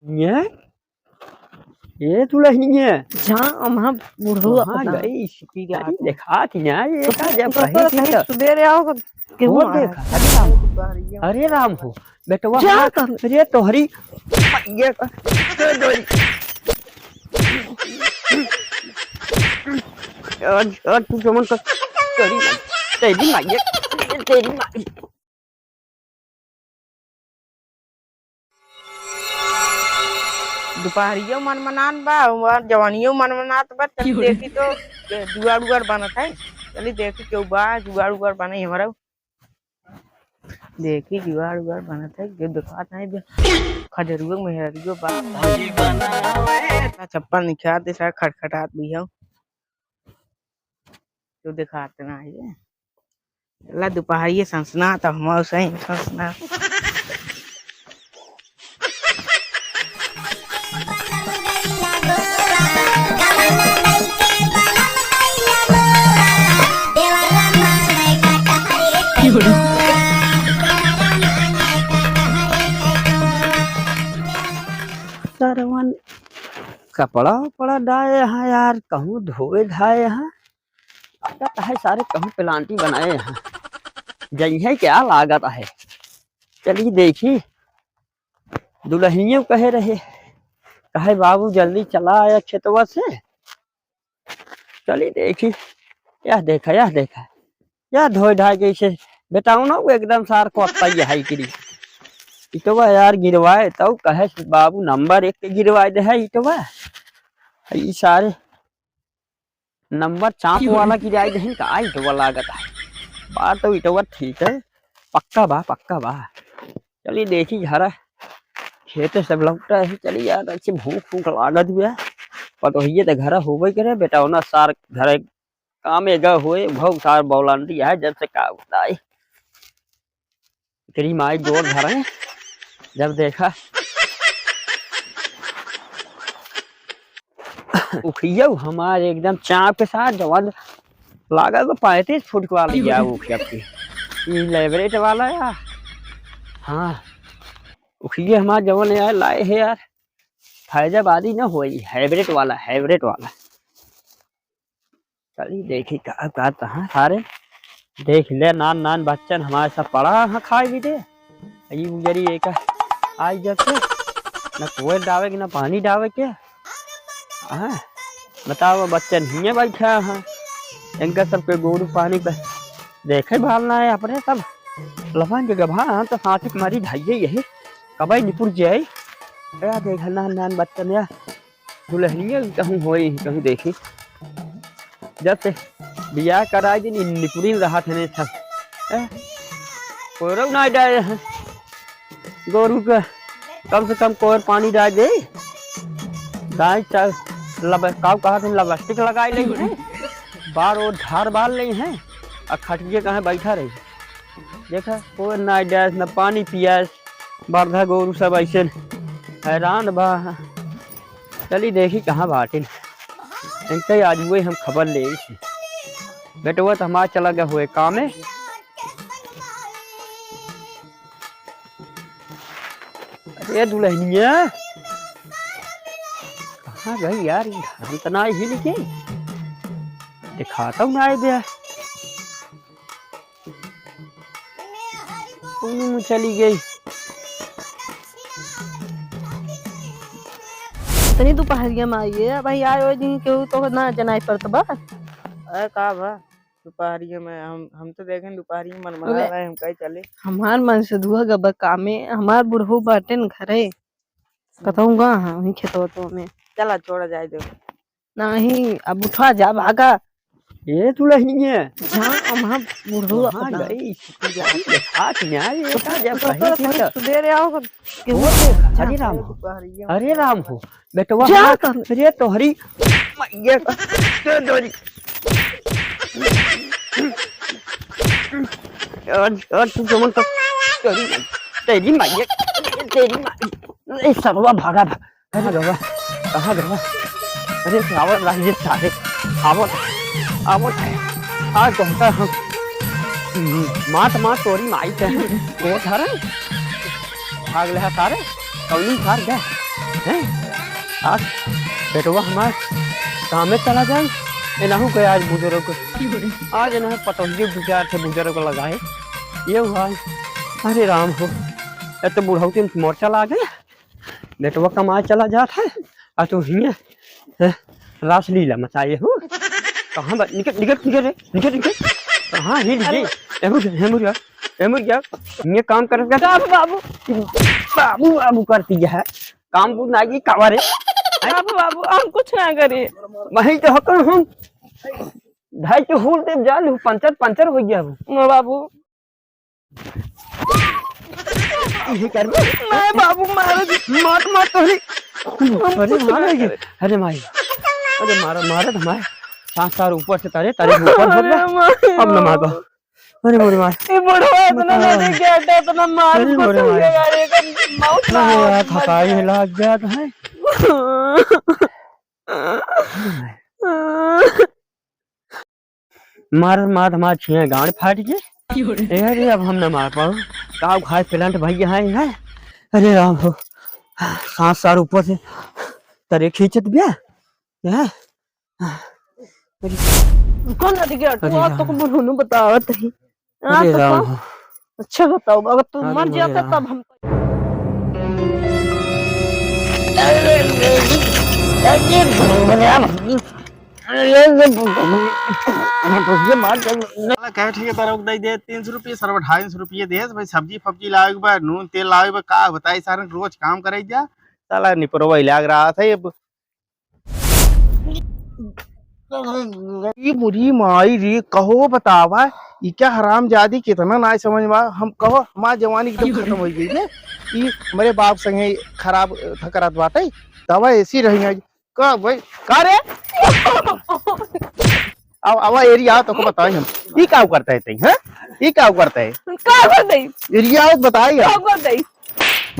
ये ये दुल्हनिया जहाँ वहाँ बुढ़ऊ कहाँ अपना गई इसकी गाड़ी देखा थी ना ये का जब तो कही थी कहीं तो सवेरे आओ केहू वो आया। देखा अरे राम हो बेटवा जा हाँ, कर अरे तोहरी ये आज तू जमन का तेरी माँ ये तेरी माँ दोपहरियो मनमनात बा और जवानियो मनमनात बा। चली देखी तो जुगाड़ उगाड़ बनत है। चली देखी क्यों बा जुगाड़ उगाड़ बने हमारा देखी जुगाड़ उगाड़ बनत है जो दिखात है खजरुआ मेहरियो बा छप्पन निखात ऐसा खटखटात भी है जो दिखाते ना है ला दोपहरिये संसना तो हम सही संसना सरवन कपड़ा उपड़ा डाले हैं यार कहूँ धोए धाए हैं लागत है सारे कहूँ प्लांटी बनाए हैं जइहे क्या लागत है चलिए देखी दुल्हनियों कहे रहे कहे बाबू जल्दी चला आया खेतवा से चलिए देखी यह देखा यह धोए धाए के इसे बेटाऊ ना वो एकदम सार को है कि इटवा यार गिरवाए तो कहे बाबू नंबर 1 के गिरवाए दे है इटवा ये सारे नंबर चाप वाला गिराए दे का इटवा लागत है बात तो इटवा ठीक है पक्का बा चलिए देखी घर खेत सब लौटा है चलिए यार अच्छी भूख लागत भी है पर तो ये तो घर होबे करे बेटा ना सार घर काम एगा हुए भौ सार बौलांडी है जब से का होता है तेरी माई जोर घर है जब देखा उखिया हमारे एकदम चाप के साथ जवान लागा तो 35 फुट वाला या उखिया ये लेवरेट वाला या हाँ उखिया हमारे जवान यार लाए है यार फैजाबादी ना हो हाइब्रिड वाला चलिए देखी का सारे देख ले नान बच्चन हमारे सब पड़ा हाँ खाए भी दे ये गुजरी एक आज जब से न कोई डावे के न पानी डावे के हाँ बताओ बच्चन ही बैठा हाँ इनका सबके गोरू पानी पे देखे भालना है अपने सब लफान के गभा तो साथ मारी ढाइए यही कबाई निपुर जाए या देख नान बच्चन या दुल्हनिया कहूँ हो कहूँ देखी जब से बियाह कराए दिन निपुरी रहा थे सब कोई ना डाले हैं गोरू का कम से कम कोर पानी डाल दे दाई चल कहा तुम लबस्टिक लगाई ली है बार और धार बाल ली हैं और खटिए कहाँ बैठा रही देखा कोई ना डाल न पानी पिया बर्धा गोरू सब ऐसे हैरान बा चली देखी कहाँ बाटिन इनके आज हुए हम खबर ले बेटवा तो हमारा चला गया हुए काम है अरे दुल्हनिया कहाँ गई यार हम तो ना ही लिखे दिखाता हूँ ना दिया चली गई तनी दोपहरिया में आइए भाई आयो दिन केहू तो ना जनाई पड़त बा अरे का बा दोपहरिये में हम तो देखें दोपहरिये मन मना रहे हम कहीं चले हमार मन से दुआ गबा कामे हमार बुढ़ऊ बाटे न घरे कतऊंगा हाँ वही खेतवा तो में चला छोड़ा जाए दो नहीं अब उठा जा भागा ये दुल्हनिया जहाँ वहाँ बुढ़ऊ कहाँ अपना गई इसकी गाड़ी देखा थी ना ये का जब कही थी तो सवेरे आओ केहू वो देखा अरे राम हो बेटवा जा हाँ, कर अरे तोहरी ये आज तू जमन का तेरी माँ ये सरवा भागा कहाँ गवा अरे आवत रही सारे आवत है आज कहता हम मात तोरी माई के वो थारे भाग ले सारे कौन भाग गए हैं आज बेटवा हमारे काम में चला जाए एनाहू गए आज बुजुर्ग को आज ना पतंगे विचार थे बुजुर्ग को लगाए ये हुआ है। अरे राम हो ये तो बुढ़ौती में मोर्चा ला गया बेटवा कमाए चला जाता है और तो हियाँ रासलीला मचाए हो कहाँ निकल निकल निकल रे निकल निकल कहाँ हिल गई ये काम कर बाबू बाबू बाबू बाबू करती है काम को ना कावा रे बाबू बाबू हम कुछ ना करे। वही तो हकन हम ढाई के होल देव जान पंचर पंचर हो गया बाबू ये कर मैं बाबू मारो मार मार तो अरे मारेगी अरे माई अरे मारा मारा हमारे सांस सार ऊपर से तारे तारे ऊपर अब न मारो अरे मोरे मार ये बुढ़वा इतना नहीं क्या था इतना मार अरे को मोरे मार। यार एक माउस यार थकाई लग गया है मार मार हमारे छिया गांड फाट गए अरे अब हम न मार पाओ काव खाए प्लांट भैया है अरे राम हो सांस सार ऊपर से तरे खींचत बिया है कौन आ गया तू आ तो बुढ़ू बतावत है अरे राम हो अच्छा बताओ अगर तू अरे मर मोरे जाता राम। तब हम कहे ठेकेदार दे दे 300 रुपये सर 250 रुपये दे भाई सब्जी फब्जी लावे के बाद नून तेल लावे के का बताई सारे रोज काम करे जा साला निपरवा लाग रहा था ये बुरी माई रे कहो बतावा ये क्या हराम जादी कितना ना समझ में हम कहो हमार जवानी एकदम खत्म हो गई ने ये मेरे बाप संगे खराब थकरात बाटे तब ऐसी रही का भाई का रे अब आवा एरिया तो को बताई हम ये क्या करता है तई हैं ये क्या करता है का कर दई एरिया बताई का कर दई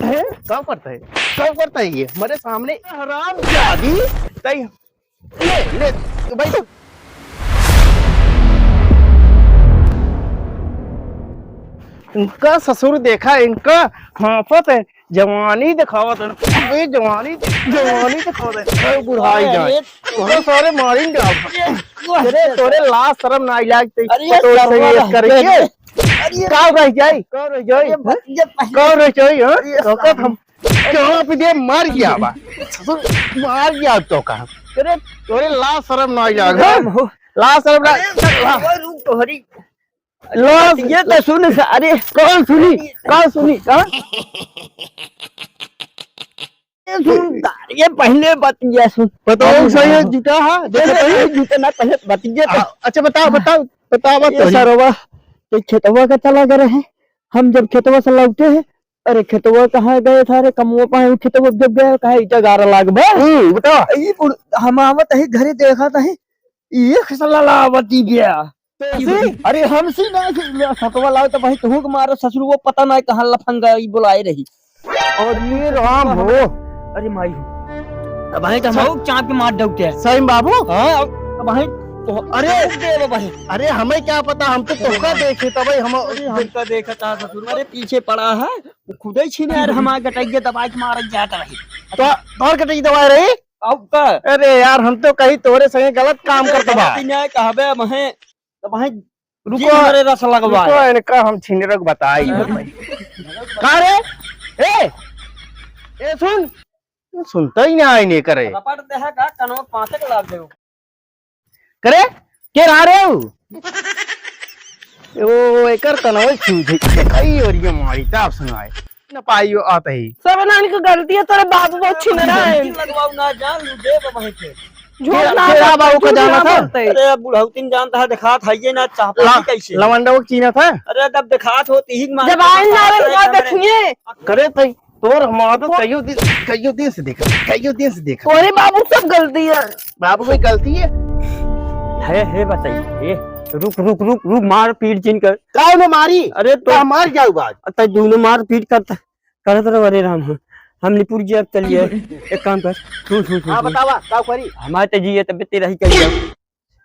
क्या करता है क्या करता है ये मेरे सामने हराम जादी तई ले भाई इनका ससुर देखा इनका हाफत है जवानी दिखावत है जवानी दिखावत है बुढ़ाई जाए तोरे सारे मारेंगे तेरे तोरे लाश शर्म ना लागते तोरे से ये करके का रह जाए तो हम कहां पे दे मर गया बा ससुर मार गया तो कहां तेरे तोरे लाश शर्म ना लाग लाश शर्म ना तोहरी लाश ये तो सुन अरे कौन सुनी ये पहले बतिया सुन बताओ सही है जूता हां पहले जूते ना पहले बतिया अच्छा बताओ ये सरवा तो खेतवा का चला गए हैं हम जब खेतवा से लौटे हैं अरे खेतवा कहाँ गए थारे कमुआ पाए खेतवा जब गए कहा इटा गारा लाग बताओ ये हम आवत है घरे देखा था ये खसला लावती गया अरे हमसे ना सतवा लाओ तो भाई तू मारो ससुर वो पता ना कहाँ लफंगा बुलाए रही और ये राम हो अरे माई अब भाई तो हम चाप के मार डौटे हैं सही बाबू हाँ अब भाई तो अरे भाई अरे हमें क्या पता हम तो तोका देखे तब हम हमका देखा था ससुर मेरे पीछे पड़ा है वो खुद ही छीने यार हमारे गटाइए दबा के मार जाता रही तो और कटई दवाई रही अब का अरे यार हम तो कहीं तोरे संगे गलत काम करते बा कहबे महे तो भाई रुको मेरे रस लगवा रुको इनका हम छिनरक बताई का रे ए सुन सुनता ही ना नहीं करे रपट दे है का कनो 5 लाख देओ करे के रहा रे ओ एकर कनवे छूझे कई और ये मारी ताप सुनाए न पाइयो आते ही सब नानी की गलती है तेरे बाबू बहुत छीन रहा है लगवाऊ ना जान लू दे वहीं के झूठ ना तेरा बाबू का जाना था अरे बुढ़ौतीन जानता है दिखात है ये ना चाहता कैसे लवंडा को चीना था अरे तब दिखात होती ही जब आइन नारे का देखिए करे तई तोर हमारा तो कईयो दिन से देखा तोरे बाबू सब गलती है बाबू कोई गलती है बताइए ये रुक मार पीट जिन कर काहे ने मारी अरे तो मार जाऊ बात तो दोनों मार पीट करता करत रहे अरे राम हम निपुर जी अब चलिए एक काम कर सुन हां बतावा का करी हमारे तो जी तबियत रही करिए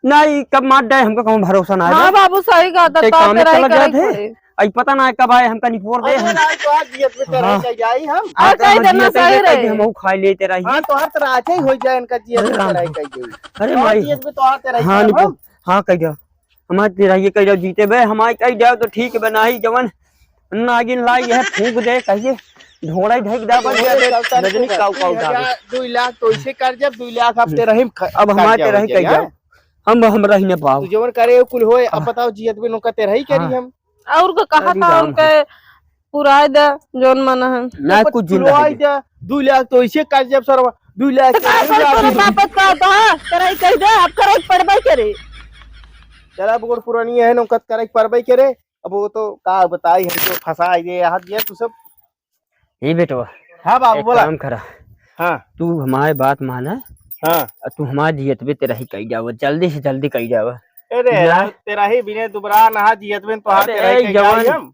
नहीं कब मार जाए हमको कहूं भरोसा ना हां बाबू सही कहा था काम चला गया थे आई पता ना कब आए हमका निपोर दे अरे राज तो आज जियत में तेरा कह जाई हम आ कहीं देना सही रे हम खाई लेते रही। हां तो हर तरह आके ही हो जाए इनका जियत में तेरा कह जाई। अरे भाई जियत में तो आ तेरा हाँ निपो हाँ कह जाओ हमारे तेरा ये कह जाओ जीते बे हमारे कह जाओ तो ठीक बना ही जवन नागिन लाई है फूंक दे कहिए ढोड़ा ढक दा बन गया रजनी काऊ काऊ दा 2 लाख तो इसे कर जब 2 लाख अब तेरा ही अब हमारे तेरा ही कह जाओ हम रह न पाओ तू जवन करे कुल होए अब बताओ जियत में नोका तेरा ही करी हम और को कहा था उनके पुराए दे जोन मन है ना कुछ जिंदा है 2 लाख तो इसे कर जब सर 2 लाख वापस का होता है तेरा ही कह दे अब करे पड़बे करे चला बगड़ पुरानी है नोकत करे परबई करे अब वो तो का बताई हम तो फंसा दे हाथ दिया तू सब ये बेटवा हां बाबू बोला काम करा हां तू हमारे बात माना हां तू हमारी जियत पे तेरा ही कही जाओ जल्दी से जल्दी कही जाओ। अरे यार तेरा ही बिने दुबरा नहा जियत में तो हाथ तेरा ही जवान हम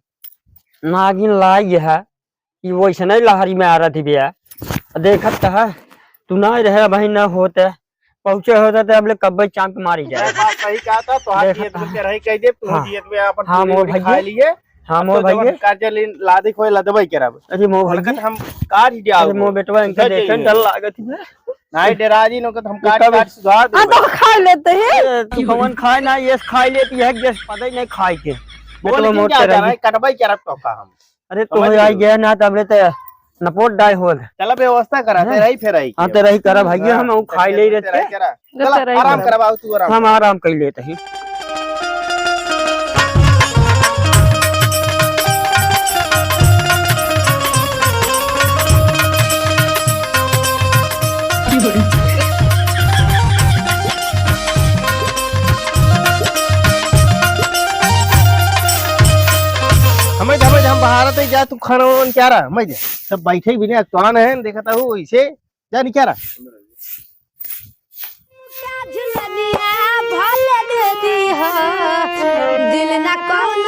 नागिन लाई है कि वो ऐसा नहीं लहरी में आ रहा थी भैया देखत है तू ना रहे भाई ना होते पहुंचे होता तो अब कब्बे चांप मारी जाए। बात सही कहा था तो हाथ जियत में तेरा ही कह दे तू जियत में अपन हाँ मोर खा भाई लिए हाँ मोर भाई काजल लादे कोई लदबई करब अरे मोर भाई हम काट ही जाओ मोर बेटवा इनका देखे डर लागत है नहीं डराजी नो तो हम काट सुधार आ दे तो खा लेते हैं तू कौन खाए ना ये खाई लेती है जैसे पता ही नहीं खाए के बोल मोर क्या तेरा जा रहा है कटबई करब तो का हम अरे तू आई गया ना तबले ते नपोट डाई हो चला व्यवस्था करा तेरा ही फेर आई हां तेरा ही करा भाई हम खाई ले रहते चला आराम करवाओ तू आराम हम आराम कर लेते हैं। हम बाहर तो जा तू खाना वाना क्या रहा मैं सब बैठे भी नहीं कौन है देखता हूँ इसे जा नहीं क्या रहा दिल ना कौन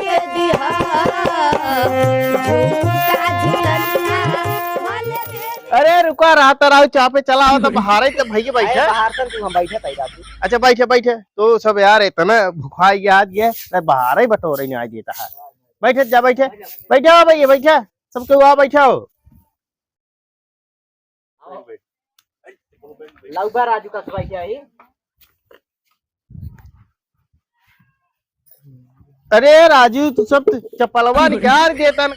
के दिहा अरे रुका रहा तो रहा चाह पे चला हो तो बाहर ही तो भैया बैठे बाहर तक तू हम बैठे तई रात अच्छा बैठे बैठे तो सब यार इतना भूखा याद गया बाहर ही बटोरे नहीं आज देता है बैठे जा बैठे बैठे हो भैया बैठे सबके वहाँ बैठा हो लौबा राजू का सबाई क्या है अरे राजू तू सब चप्पलवा निकाल देता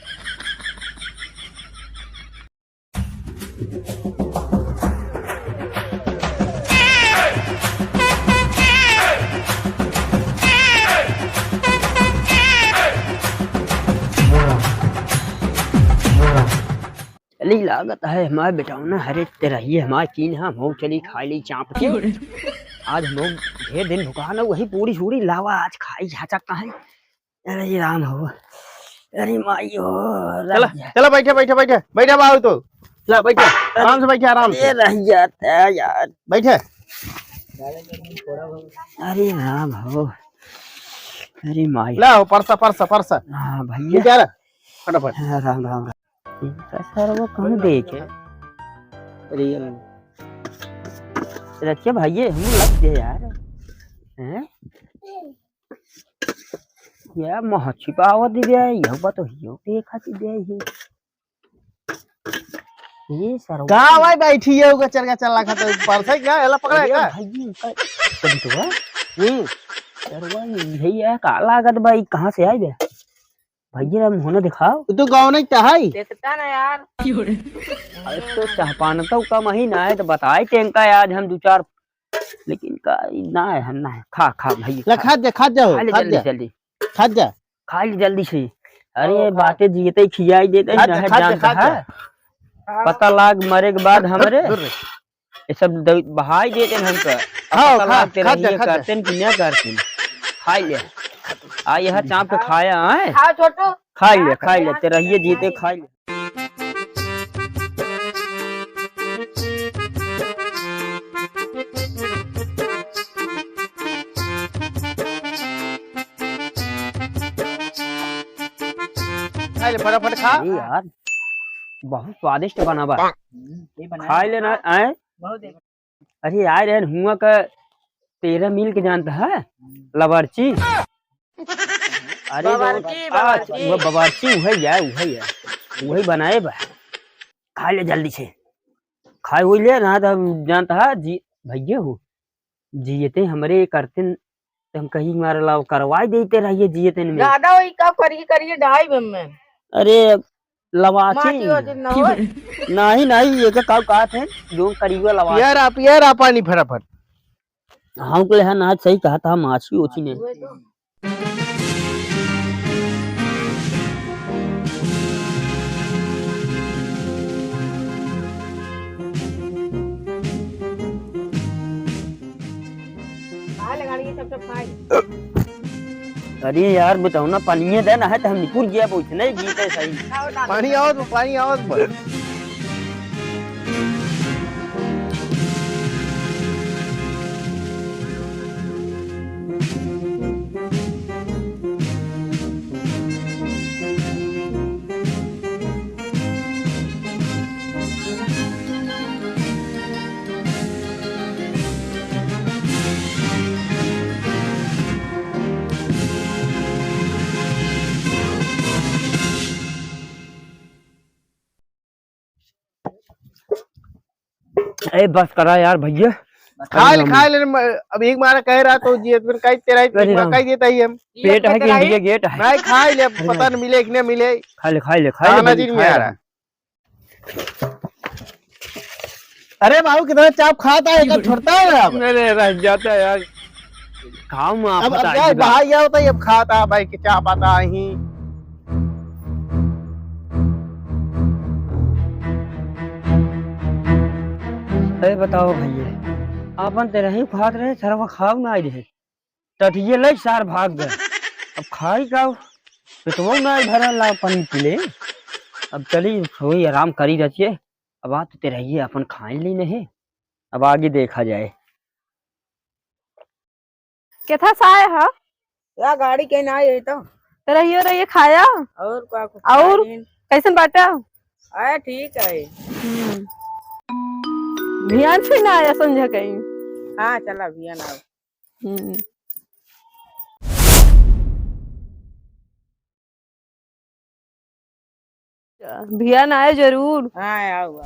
चली लागत है हमारे बेटाओ ना हरे तेरा ही हमारे चीन हम हो चली खा ली चाँप के आज हम लोग ढेर दिन भुका ना वही पूरी सूरी लावा आज खाई जा है। अरे राम हो अरे माई हो चला चला बैठे बैठे बैठे बैठे बाबू तो चला बैठे आराम से बैठे आराम से रह जाता है यार बैठे अरे राम हो अरे माई ला परसा परसा परसा हाँ भैया क्या फटाफट राम राम सर वो कौन देखे रियल रखे भाई हम लग गए यार हैं या मह छिपावत दिया यह बात तो हियो देखा ती दे ये सर का भाई बैठी है उगा चल चला खा तो परसा क्या एला पकड़े का भाई का कभी तो सर वो भैया का लागत भाई कहां से आई बे भैया हम होने दिखाओ तू गाँव नहीं चाहे देखता ना यार तो चाहपान तो का महीना है तो बताए टेंका आज हम 2-4 लेकिन का ना है हम ना है खा खा भैया खा जाओ जल्दी जल्दी खा जा खा ली जल्दी से अरे बातें जीते खियाई देते है जानता है पता लाग मरे के बाद हमारे ये सब बहाई देते हैं हमको पता लाग तेरा ये करते हैं कि नहीं करते खाई ले आ यह चाँप के खाया है खा छोटू खाई ले तेरा ये जीते खाई ले फटाफट खा यार बहुत स्वादिष्ट बना बा खाई लेना आए अरे यार यार हुआ का 13 मील के जानता है लवर्ची अरे बावर्ची, वो बावर्ची। वो बावर्ची वही बनाए बा। खा ले जल्दी से, खाए हुई ले ना तो जानता है जी भैया हो जियते हमरे करते तो हम कहीं मारे लाओ करवाई देते रहिए जियते में। ज्यादा होई का करिए करिए ढाई में अरे लवाची माटी हो जिन हो नहीं नहीं ये का का थे जो करीबा लवाची पियर आ पानी फटाफट। हम को है ना सही कहा था माछी ओछी ने। अरे यार बताओ ना पानी देना है तो हम निपुर गया पूछ नहीं जीते सही। पानी आओ अरे बस करा यार भैया खा ले अब एक बार कह रहा तो जी फिर कई तेरा अरे राम। कई देता ही हम पेट है कि इंडिया गेट है। नहीं खा ले पता न मिले कि नहीं मिले खा ले खाना जी में आ रहा। अरे बाबू कितना चाप खाता है कब छोड़ता है अब मेरे रह जाता यार खाओ मां अब पता क्या बाहर गया होता है अब खाता भाई कि चाप आता ही। अरे बताओ भैया अपन तेरे ही खात रहे सरवा खाओ ना आई रहे टटिए ले सार भाग गए अब खाई का पेटवो ना भरा ला पानी पीले अब चली सोई आराम करी रहिए अब आ तो तेरे ही अपन खाई ली नहीं अब आगे देखा जाए। कैथा साय है या गाड़ी के ना ये तो रहियो खाया और का और कैसन बाटा अरे ठीक है। ध्यान से ना आया समझा कहीं। हाँ चला भैया ना भैया ना आए जरूर। हाँ आऊंगा।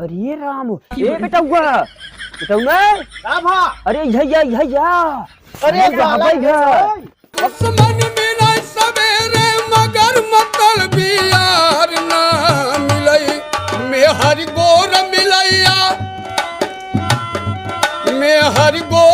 अरे राम ये बेटा ना अरे भैया अरे दुश्मन मिला सवेरे मगर मतलब यार ना मिलई में हर गोर मिलैया में हर गोर